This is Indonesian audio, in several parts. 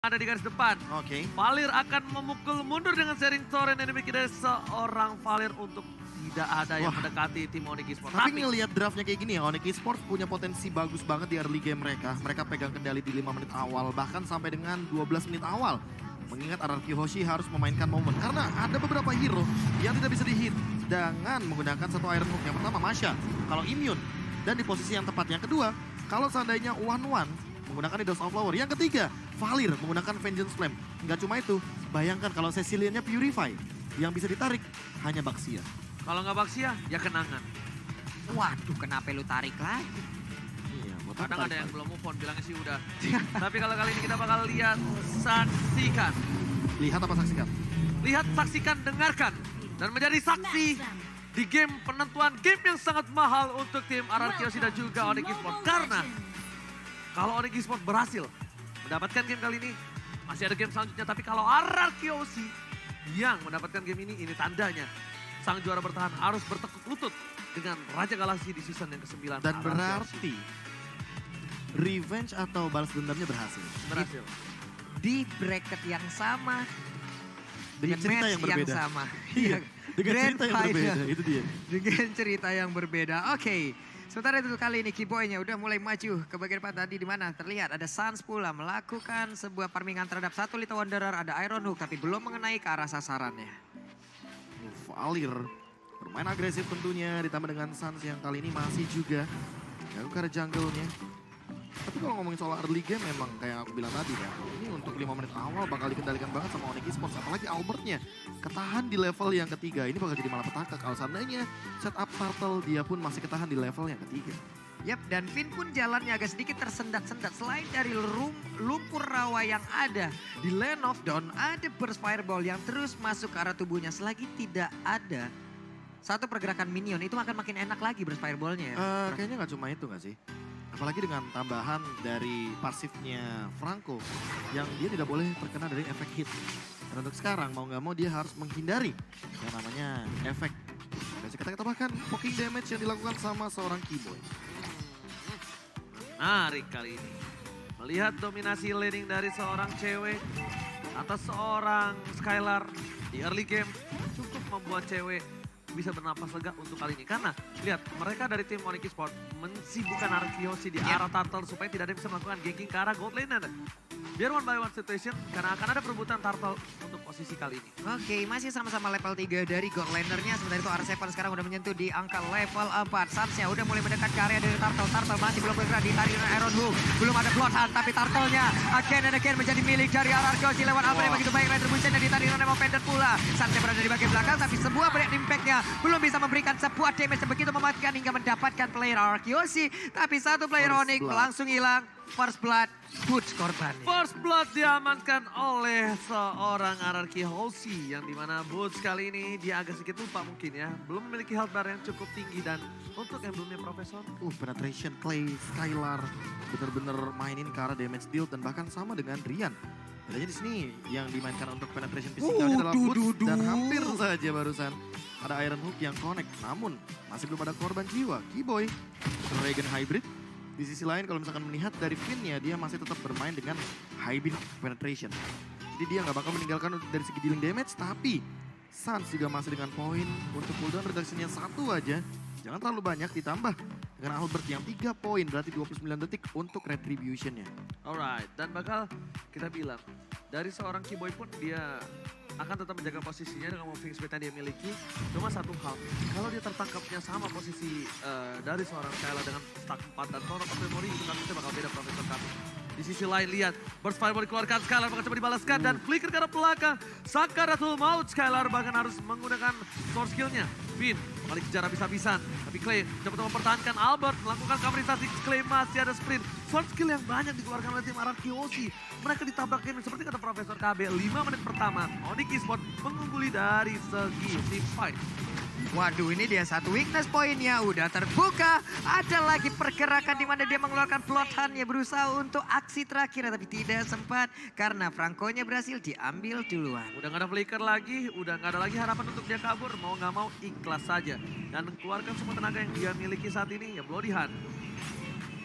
ada di garis depan. Oke. Valir akan memukul mundur dengan sharing torrent yang dimiliki dari seorang Valir untuk tidak ada yang mendekati tim Onyx Esports. Tapi ngelihat draftnya kayak gini ya, Onyx Esports punya potensi bagus banget di early game mereka. Mereka pegang kendali di 5 menit awal, bahkan sampai dengan 12 menit awal. Mengingat RRQ Hoshi harus memainkan momen. Karena ada beberapa hero yang tidak bisa dihit dengan menggunakan satu Iron Hook. Yang pertama Masha, kalau immune. Dan di posisi yang tepat. Yang kedua, kalau seandainya 1-1 menggunakan Idols of Flower. Yang ketiga, Valir menggunakan Vengeance Flame. Nggak cuma itu, bayangkan kalau Ceciliannya Purify. Yang bisa ditarik hanya Baxia. Kalau nggak Baxia, ya kenangan. Waduh, kenapa lu tarik lagi? Iya, buat Kadang apa ada yang tarik? belum move on, bilangnya sih udah. Tapi kalau kali ini kita bakal lihat, saksikan. Lihat apa saksikan? Lihat, saksikan, dengarkan. Dan menjadi saksi di game penentuan game yang sangat mahal untuk tim RRQ dan juga Onyx Esports. Karena kalau Onyx Esports berhasil mendapatkan game kali ini, masih ada game selanjutnya. Tapi kalau RRQ yang mendapatkan game ini tandanya sang juara bertahan harus bertekuk lutut dengan Raja Galaksi di season yang ke-9. Dan berarti revenge atau balas dendamnya berhasil. berhasil. Di bracket yang sama, Dengan cerita match yang berbeda. sama. Iya, dengan Grand cerita yang berbeda, final. itu dia. Dengan cerita yang berbeda. Oke, sementara itu kali ini Kiboy-nya udah mulai maju ke bagian depan tadi di mana terlihat ada Sans pula melakukan sebuah farmingan terhadap satu Little Wanderer, ada Iron Hook tapi belum mengenai ke arah sasarannya. Valir bermain agresif tentunya, ditambah dengan Sans yang kali ini masih juga ganggu ke arah jungle-nya. Tapi kalau ngomongin soal early game memang kayak aku bilang tadi ya, ini untuk 5 menit awal bakal dikendalikan banget sama Onyx Esports. Apalagi Albertnya ketahan di level yang ketiga, ini bakal jadi malapetaka. Kalau seandainya setup Turtle dia pun masih ketahan di level yang ketiga. Yap, dan Finn pun jalannya agak sedikit tersendat-sendat. Selain dari lumpur rawa yang ada di Land of Dawn, ada burst fireball yang terus masuk ke arah tubuhnya. Selagi tidak ada satu pergerakan minion, itu akan makin enak lagi burst fireballnya. Kayaknya nggak cuma itu nggak sih? Apalagi dengan tambahan dari pasifnya Franco yang dia tidak boleh terkena dari efek hit. Dan untuk sekarang mau nggak mau dia harus menghindari yang namanya efek. Bisa kita tambahkan poking damage yang dilakukan sama seorang Kiboy. Menarik kali ini. Melihat dominasi laning dari seorang cewek atas seorang Skylar di early game cukup membuat cewek bisa bernapas lega untuk kali ini. Karena lihat mereka dari tim Onyx Esports mensibukkan Arkeosi di arah Turtle supaya tidak ada yang bisa melakukan ganking ke arah gold lane. Biar one by one situation karena akan ada perebutan Turtle untuk posisi kali ini. Oke, masih sama-sama level 3 dari God Laner-nya. Sementara itu R7 sekarang udah menyentuh di angka level 4. Sans-nya udah mulai mendekat ke area dari Turtle. Turtle masih belum bergerak, ditarik dengan Iron Hook. Belum ada Bloodhunt, tapi Turtle-nya again and again menjadi milik dari RRQ lewat apa yang begitu baik. Retribution yang ditarik dengan Pendant pula. Sans-nya berada di bagian belakang, tapi sebuah break impact-nya belum bisa memberikan sebuah damage yang begitu mematikan hingga mendapatkan player RRQ. Tapi satu player Onyx langsung hilang. First Blood, Boots korbannya. First Blood diamankan oleh seorang RRQ Hoshi yang dimana Boots kali ini dia agak sedikit lupa mungkin ya. Belum memiliki health bar yang cukup tinggi dan untuk emblemnya Profesor. Penetration play Skylar bener-bener mainin ke arah damage deal dan bahkan sama dengan Rian. Bedanya di sini yang dimainkan untuk penetration physical adalah Boots dan hampir saja barusan ada Iron Hook yang connect. Namun masih belum ada korban jiwa. Kiboy, Dragon Hybrid. Di sisi lain kalau misalkan melihat dari Finn-nya dia masih tetap bermain dengan hybrid penetration. Jadi dia nggak bakal meninggalkan dari segi dealing damage, tapi Sans juga masih dengan poin untuk cooldown reduction-nya 1 aja. Jangan terlalu banyak ditambah dengan Albert yang 3 poin berarti 29 detik untuk retribution-nya. Alright, dan bakal kita bilang dari seorang Kiboy pun dia akan tetap menjaga posisinya dengan moving speed yang dia miliki. Cuma satu hal, kalau dia tertangkapnya sama posisi dari seorang Skylar dengan stack 4 dan Torrent of Memory, itu nanti bakal beda Profesor kami. Di sisi lain lihat, burst fireball dikeluarkan, Skylar bakal coba dibalaskan dan flicker ke arah belakang. Sakaratul Maut, Skylar bahkan harus menggunakan source skill-nya. Finn kembali kejar habis-habisan, tapi Clay coba mempertahankan Albert, melakukan coverisasi, Clay masih ada sprint. Source skill yang banyak dikeluarkan oleh tim RRQ Hoshi. Mereka ditabrak game seperti kata Profesor KB, 5 menit pertama Onyx Esports mengungguli dari segi team fight. Waduh, ini dia satu weakness poinnya udah terbuka. Ada lagi pergerakan di mana dia mengeluarkan Bloodhunt ya, berusaha untuk aksi terakhir tapi tidak sempat karena Franco-nya berhasil diambil duluan. Udah gak ada flicker lagi, udah gak ada lagi harapan untuk dia kabur. Mau gak mau ikhlas saja. Dan keluarkan semua tenaga yang dia miliki saat ini ya Bloody Hunt.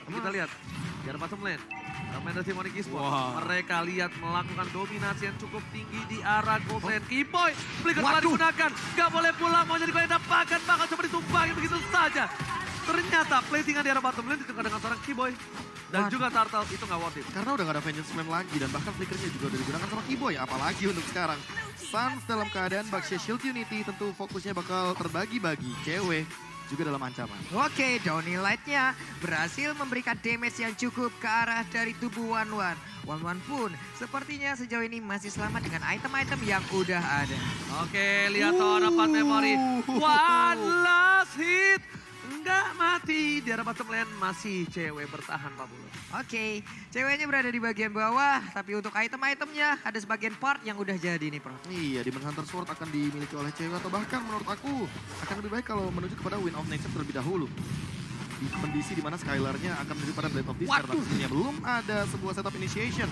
Kita lihat, di arah bottom lane. Pemain dari Timonic Esports, Wah. mereka lihat melakukan dominasi yang cukup tinggi di arah gold lane. Keyboy, flicker telah Waduh. digunakan, gak boleh pulang, mau jadi kalian dapatkan, bakal coba ditumpangin begitu saja. Ternyata platingan di arah bottom lane ditukar dengan seorang Keyboy. Dan Waduh. juga Turtle itu gak worth it. Karena udah gak ada Vengeance Flame lagi dan bahkan flickernya juga udah digunakan sama Keyboy. Apalagi untuk sekarang. Suns dalam keadaan Baxia Shield Unity tentu fokusnya bakal terbagi-bagi. Cewek juga dalam ancaman. Oke, Downy Light-nya berhasil memberikan damage yang cukup ke arah dari tubuh Wanwan. Wanwan pun sepertinya sejauh ini masih selamat dengan item-item yang udah ada. Oke, lihat harapan memori. One last hit. Enggak mati. Di arah bottom lane masih cewek bertahan 40. Oke, ceweknya berada di bagian bawah, tapi untuk item-itemnya ada sebagian part yang udah jadi nih, Bro. Iya, Demon Hunter Sword akan dimiliki oleh cewek atau bahkan menurut aku akan lebih baik kalau menuju kepada Wind of Nature terlebih dahulu. Di kondisi dimana Skylar-nya akan menuju pada Blade of Despair, tapi sebenarnya belum ada sebuah setup initiation.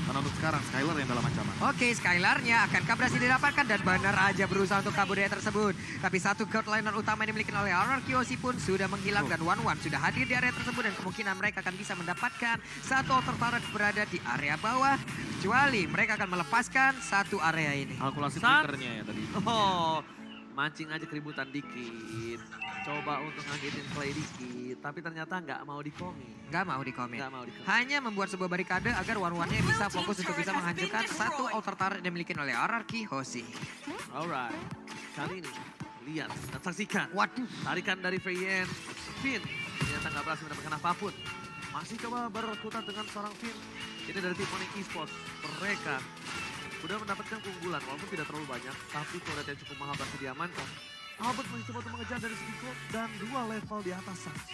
Karena untuk sekarang Skylar yang dalam ancaman. Oke, Skylar-nya akankah berhasil didapatkan dan benar aja berusaha untuk kabur dari tersebut. Tapi satu god liner utama yang dimiliki oleh Honor Kyoshi pun sudah menghilang dan Wanwan sudah hadir di area tersebut dan kemungkinan mereka akan bisa mendapatkan satu outer turret berada di area bawah. Kecuali mereka akan melepaskan satu area ini. Kalkulasi San- flickernya ya tadi. Oh, mancing aja keributan dikit. Coba untuk ngagetin play dikit. Tapi ternyata nggak mau dikomi. Nggak mau di-comment. Nggak mau dikomi. Hanya membuat sebuah barikade agar Wanwannya bisa fokus untuk bisa menghancurkan satu outer turret yang dimiliki oleh Ararki Hoshi. Alright, kali ini lihat dan saksikan. Waduh. Tarikan dari Feyen. Finn ternyata nggak berhasil mendapatkan apapun. Masih coba berkutat dengan seorang Finn. Ini dari Timonic Esports. Mereka sudah mendapatkan keunggulan walaupun tidak terlalu banyak. Tapi turret yang cukup mahal berhasil diamankan. Albert masih coba untuk mengejar dari segi gold dan 2 level di atas Suns.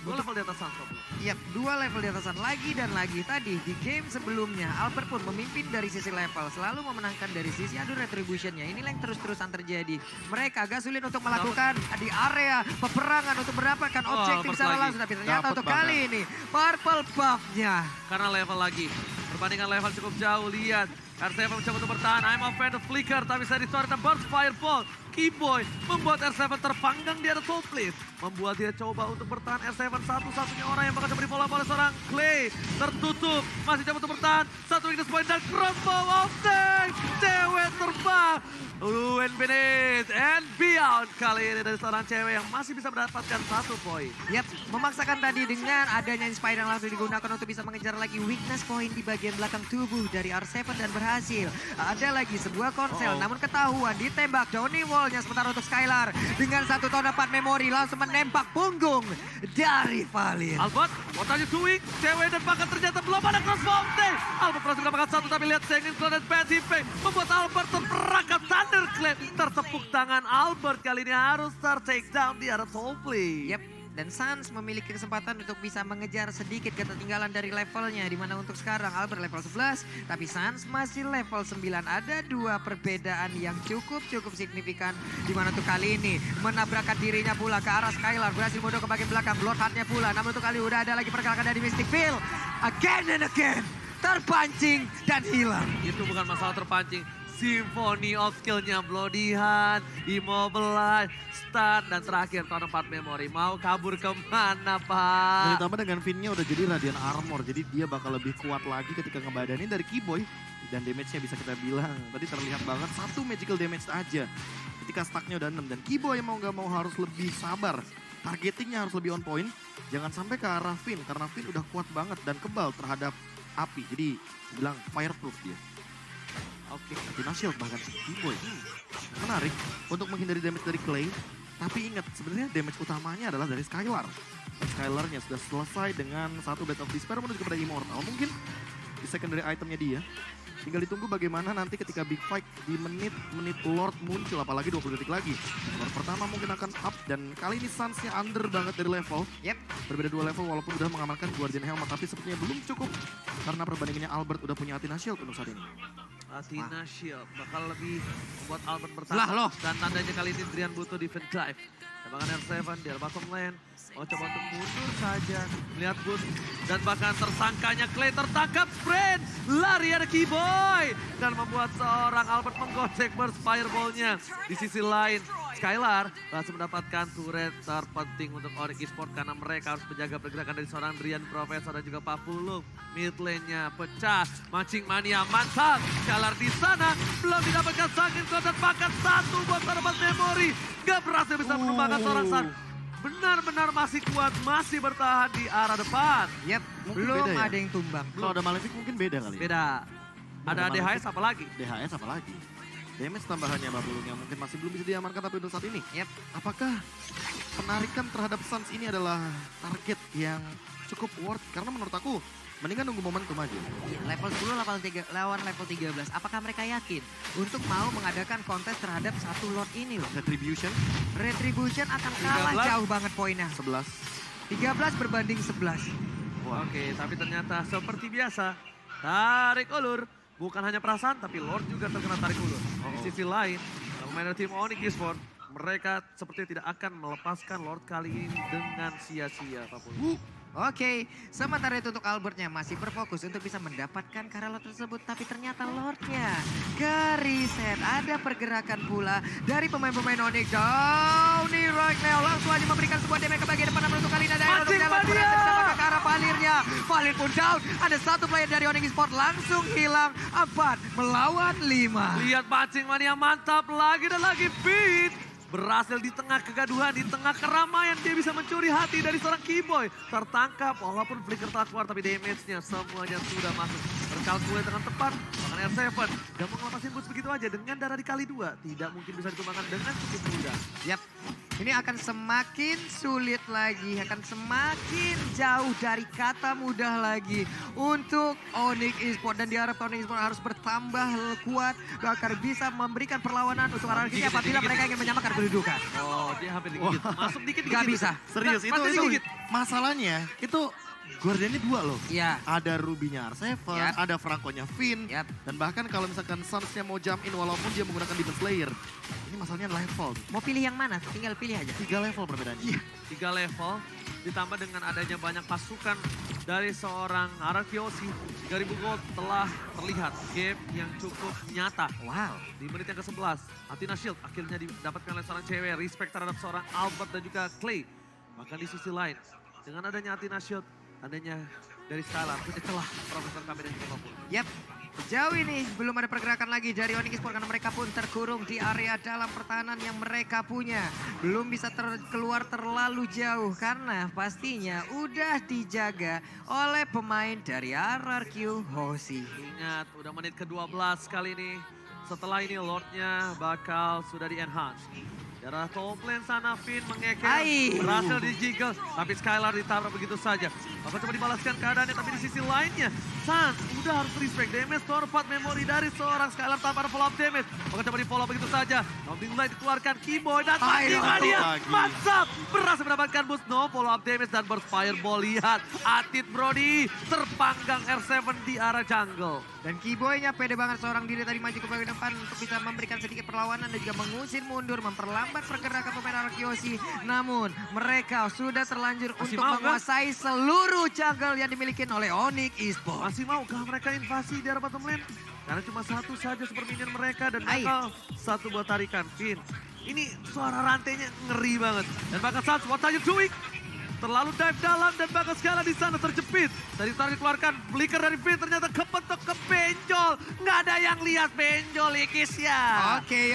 2 level di atas Suns. Yap, 2 level di atasan lagi dan lagi. Tadi di game sebelumnya Albert pun memimpin dari sisi level. Selalu memenangkan dari sisi adu retributionnya. Inilah yang terus-terusan terjadi. Mereka agak sulit untuk melakukan di area peperangan untuk mendapatkan objektif Albert secara lagi. langsung. Tapi ternyata Dapet untuk banget. kali ini purple buff-nya. Karena level lagi. Perbandingan level cukup jauh, lihat. R7 mencoba untuk bertahan, I'm offend the flicker, tapi saya ditawarkan burst fireball. Keyboy membuat R7 terpanggang di atas top lane. Membuat dia coba untuk bertahan, R7 satu-satunya orang yang bakal coba di-follow up oleh seorang Clay. Tertutup, masih coba untuk bertahan. Satu weakness point dan crossbow of tank. Cewek terbang. Infinite and beyond. Kali ini dari seorang cewek yang masih bisa mendapatkan 1 poin. Yap, memaksakan tadi dengan adanya Inspire yang langsung digunakan untuk bisa mengejar lagi weakness point di bagian belakang tubuh dari R7 dan berhasil. Ada lagi sebuah konsel, namun ketahuan ditembak Downy Wall-nya sementara untuk Skylar. Dengan satu tahun 4 memori langsung menembak punggung dari Valin. Albert, what are you doing? Cewek dan bahkan ternyata belum ada crossbow of tank. Albert berhasil mendapatkan 1 tapi lihat Sengin Claw dan Pacific membuat Albert terperangkap Thunderclap. Tertepuk tangan Albert kali ini harus takedown di arah top lane. Yap, dan Suns memiliki kesempatan untuk bisa mengejar sedikit ketertinggalan dari levelnya. Dimana untuk sekarang Albert level 11, tapi Suns masih level 9. Ada 2 perbedaan yang cukup signifikan. Dimana untuk kali ini menabrakkan dirinya pula ke arah Skylar. Berhasil mundur ke bagian belakang, Bloodheart-nya pula. Namun untuk kali udah ada lagi pergerakan dari Mystic Veil. Again and again, terpancing dan hilang. Itu bukan masalah terpancing. Symphony of skill-nya Bloody Hand, Immobilize, Stun, dan terakhir tahun 4 memori. Mau kabur kemana, Dan Pak? ditambah dengan Finn-nya udah jadi Radiant Armor, jadi dia bakal lebih kuat lagi ketika ngebadanin dari Keyboy. Dan damage-nya bisa kita bilang, tadi terlihat banget 1 magical damage aja. Ketika stack-nya udah 6 dan Keyboy mau nggak mau harus lebih sabar. Targetingnya harus lebih on point, jangan sampai ke arah Finn, karena Finn udah kuat banget dan kebal terhadap api. Jadi bilang fireproof dia. Oke. Athena Shield bahkan Keyboy. Menarik untuk menghindari damage dari Clay. Tapi ingat, sebenarnya damage utamanya adalah dari Skylar. Dan Skylar-nya sudah selesai dengan 1 Blade of Despair menuju kepada Immortal. Mungkin di secondary itemnya dia. Tinggal ditunggu bagaimana nanti ketika big fight di menit-menit Lord muncul. Apalagi 20 detik lagi. Lord pertama mungkin akan up. Dan kali ini Suns-nya under banget dari level. Yep. Berbeda 2 level walaupun udah mengamankan Guardian Helmet. Tapi sepertinya belum cukup. Karena perbandingannya Albert udah punya Athena Shield untuk saat ini. Athena Shield bakal lebih membuat Albert bertahan. Lah loh. Dan tandanya kali ini Drian butuh defense dive. Tembakan R7 di bottom lane. Mau coba untuk mundur saja. Melihat boost. Dan bahkan tersangkanya Clay tertangkap. Sprint. Lari ada Keyboy. Dan membuat seorang Albert menggocek burst fireball-nya. Di sisi lain Skylar berhasil mendapatkan turret terpenting untuk Onyx Esports karena mereka harus menjaga pergerakan dari seorang Drian Professor dan juga Papulung. Mid lane-nya pecah, mancing mania mantap. Skylar di sana belum didapatkan Sangin dan bahkan satu buat tanaman memori. Gak berhasil bisa menumbangkan seorang San. Benar-benar masih kuat, masih bertahan di arah depan. Yap, Mungkin belum beda ya? ada yang tumbang. Kalau ada Malefic mungkin beda kali. Beda. Ada Ada DHS apa lagi? DHS apa lagi? Damage tambahannya Babulung yang mungkin masih belum bisa diamankan tapi untuk saat ini. Yap. Apakah penarikan terhadap Suns ini adalah target yang cukup worth? Karena menurut aku mendingan nunggu momentum aja. Ya, level 10 lawan level 13. Apakah mereka yakin untuk mau mengadakan kontes terhadap satu Lord ini loh? Retribution Retribution akan kalah 13. jauh banget poinnya. 11. 13 berbanding 11. Wah. Oke, tapi ternyata seperti biasa, tarik ulur. Bukan hanya perasaan, tapi Lord juga terkena tarik ulur. Di sisi lain, pemain dari tim Onyx Esports, mereka sepertinya tidak akan melepaskan Lord kali ini dengan sia-sia apapun. Oke, sementara itu untuk Albertnya masih berfokus untuk bisa mendapatkan Karelot tersebut. Tapi ternyata Lordnya ke-reset. Ada pergerakan pula dari pemain-pemain Onyx. Downy right now langsung aja memberikan sebuah damage ke bagian depan. Untuk kali ini ada Aaron Mancing jalan Mania! bersama ke arah Valirnya. Valir pun down. Ada satu player dari Onyx Esports langsung hilang. 4 melawan 5. Lihat mancing mania mantap lagi dan lagi beat. Berhasil di tengah kegaduhan, di tengah keramaian dia bisa mencuri hati dari seorang Keyboy. Tertangkap walaupun flicker telah keluar tapi damage-nya semuanya sudah masuk. Terkalkulasi dengan tepat, bahkan R7 gak mau ngelepasin boost begitu aja dengan darah dikali 2. Tidak mungkin bisa ditumbangkan dengan cukup mudah. Yap, ini akan semakin sulit lagi, akan semakin jauh dari kata mudah lagi untuk Onyx Esports. Dan diharapkan Onyx Esports harus bertambah kuat agar bisa memberikan perlawanan untuk RRQ Dikit, apabila dikit. mereka ingin menyamakan kedudukan. Oh, dia hampir dikit. Masuk dikit-dikit. Gak bisa. Serius, Nah, pasti itu dikit. masalahnya itu Guardiannya 2 loh. Iya. Ada Ruby-nya R7, Yap. ada Franco-nya Finn. Yap. Dan bahkan kalau misalkan Suns-nya mau jump in walaupun dia menggunakan Demon Slayer. Ini masalahnya level. Mau pilih yang mana? Tinggal pilih aja. 3 level perbedaannya. Iya. 3 level ditambah dengan adanya banyak pasukan dari seorang Arakiosi. 3000 gold telah terlihat gap yang cukup nyata. Wow. Di menit yang ke-11, Athena Shield akhirnya didapatkan oleh seorang cewek. Respect terhadap seorang Albert dan juga Clay. Bahkan di sisi lain, dengan adanya Athena Shield, adanya dari Skylar, punya celah Profesor KB dan juga Papul. Yap. Sejauh ini belum ada pergerakan lagi dari Onyx Esports karena mereka pun terkurung di area dalam pertahanan yang mereka punya. Belum bisa keluar terlalu jauh karena pastinya udah dijaga oleh pemain dari RRQ Hoshi. Ingat, udah menit ke-12 kali ini. Setelah ini Lordnya bakal sudah di-enhance. Darah top lane sana Finn mengeker, Ai. berhasil di-jiggle, tapi Skylar ditabrak begitu saja. Maka coba dibalaskan keadaannya, tapi di sisi lainnya, Sans udah harus respect damage torpat memori dari seorang Skylar tanpa ada follow up damage. Maka coba di-follow begitu saja, Nothing Light dikeluarkan Keyboy dan Ai, Mania satu lagi. mantap. Berhasil mendapatkan boost, no follow up damage dan burst fireball. Lihat, Atit Brody terpanggang R7 di arah jungle. Dan Keyboy-nya pede banget seorang diri tadi maju ke bagian depan untuk bisa memberikan sedikit perlawanan dan juga mengusir mundur, memperlambat pergerakan pemain Arakiosi. Namun mereka sudah terlanjur Masih untuk mau, kan? menguasai seluruh jungle yang dimiliki oleh Onyx Esports. Masih maukah mereka invasi di arah bottom lane? Karena cuma satu saja super minion mereka dan Ai. bakal satu buat tarikan. Finn, ini suara rantainya ngeri banget. Dan bakal Sans, what are you doing? Terlalu dive dalam dan bakal segala di sana terjepit. Tadi tarik dikeluarkan, flicker dari Finn ternyata kepentok ke benjol. Nggak ada yang lihat benjol Ikis ya. Oke.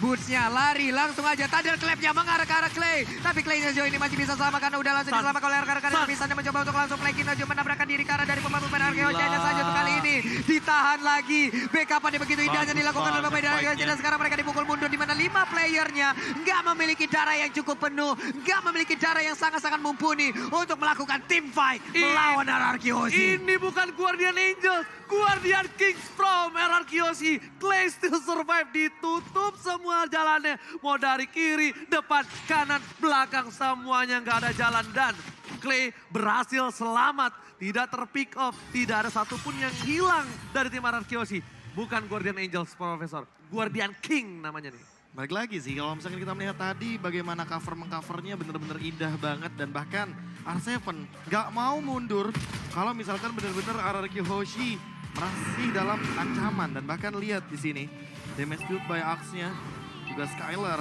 Boots-nya lari langsung aja. Thunder Clap-nya mengarah ke arah Clay. Tapi Clay-nya sejauh ini masih bisa selamat karena udah langsung Sans. diselamatkan oleh rekan-rekan yang Sans. misalnya mencoba untuk langsung flanking dan juga menabrakkan diri ke arah dari pemain-pemain Arkeon. Gila. Hanya saja untuk kali ini ditahan lagi. Backup-nya begitu indahnya Bagus dilakukan oleh banget pemain Arkeon. fight-nya. Dan sekarang mereka dipukul mundur di mana 5 playernya nggak memiliki darah yang cukup penuh. Nggak memiliki darah yang sangat-sangat mumpuni untuk melakukan team fight melawan Arkeosi. Ini bukan Guardian Angels, Guardian Kings from RRQC. Clay still survive, ditutup semua jalannya. Mau dari kiri, depan, kanan, belakang, semuanya nggak ada jalan. Dan Clay berhasil selamat, tidak terpick off, tidak ada satupun yang hilang dari tim RRQC. Bukan Guardian Angels, Profesor. Guardian King namanya nih. Balik lagi sih, kalau misalkan kita melihat tadi bagaimana cover-mengcovernya bener-bener indah banget. Dan bahkan R7 gak mau mundur kalau misalkan bener-bener RRQ Hoshi masih dalam ancaman. Dan bahkan lihat di sini, damage dealt by Axe-nya juga Skylar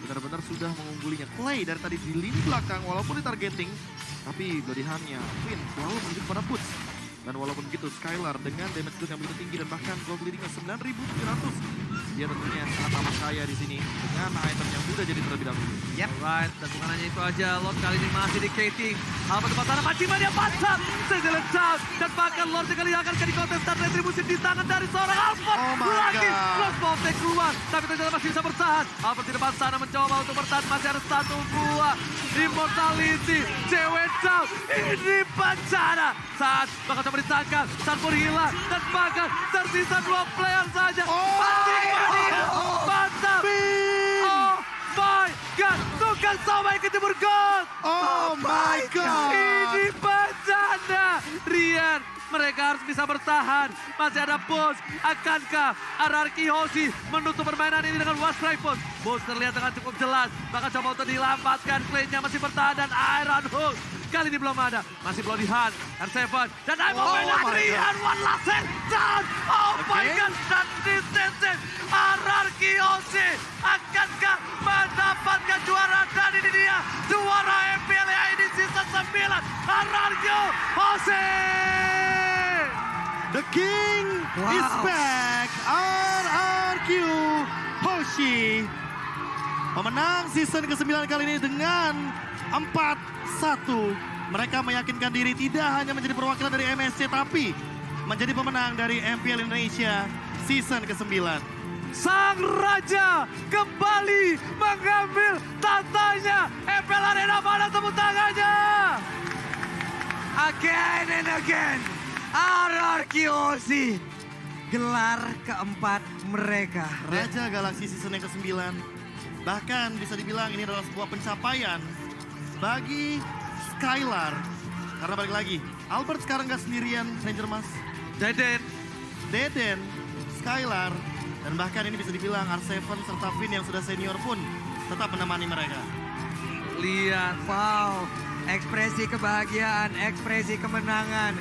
benar-benar sudah mengunggulinya. Clay dari tadi di lini belakang walaupun ditargeting, tapi Bloody Hand-nya Finn selalu menuju kepada Boots. Dan walaupun begitu Skylar dengan damage deal yang begitu tinggi dan bahkan gold leading-nya 9.700. Dia tentunya sangat amat kaya di sini dengan item yang sudah jadi terlebih dahulu. Yep. Right, dan bukan hanya itu aja, Lord kali ini masih di Kating. Alpha tempat sana, Majima dia pasang, Sejalan down. Dan bahkan Lord sekali akan di kontestan retribusi di tangan dari seorang Alpha. Oh my Lagi, God. crossbow take keluar, tapi ternyata masih bisa bertahan. Alpha di depan sana mencoba untuk bertahan, masih ada satu buah Immortality, cewek down, ini bencana. Saat bakal coba ditangkap, saat pun hilang, dan bahkan tersisa 2 player saja. Mantap! Oh my God! Tukang somai ke timur God! Oh my God! Ini bencana! Rian, mereka harus bisa bertahan. Masih ada Bos. Akankah Ararki Hoshi menutup permainan ini dengan Wasp Rifle? Bos terlihat dengan cukup jelas. Bahkan coba untuk dilambatkan. Clay-nya masih bertahan dan Iron Hook. Kali ini belum ada. Masih Bloody Hand. R7. Dan I'm open Rian. One last set. Down. Oh my God. Dan distancing. Ararki Hoshi. Akankah mendapatkan juara? Dan ini dia. Juara MPL ini season 9. Ararki Hoshi. The King is back. RRQ Hoshi. Pemenang season ke-9 kali ini dengan 4-1. Mereka meyakinkan diri tidak hanya menjadi perwakilan dari MSC tapi menjadi pemenang dari MPL Indonesia season ke-9. Sang Raja kembali mengambil tatanya. MPL Arena, mana tepuk tangannya? Again and again, RRQ Hoshi. Gelar keempat mereka. Raja Galaksi season yang ke-9. Bahkan bisa dibilang ini adalah sebuah pencapaian bagi Skylar. Karena balik lagi, Albert sekarang gak sendirian, Ranger Mas. Deden, Skylar, dan bahkan ini bisa dibilang R7 serta Finn yang sudah senior pun tetap menemani mereka. Lihat. Wow, ekspresi kebahagiaan, ekspresi kemenangan.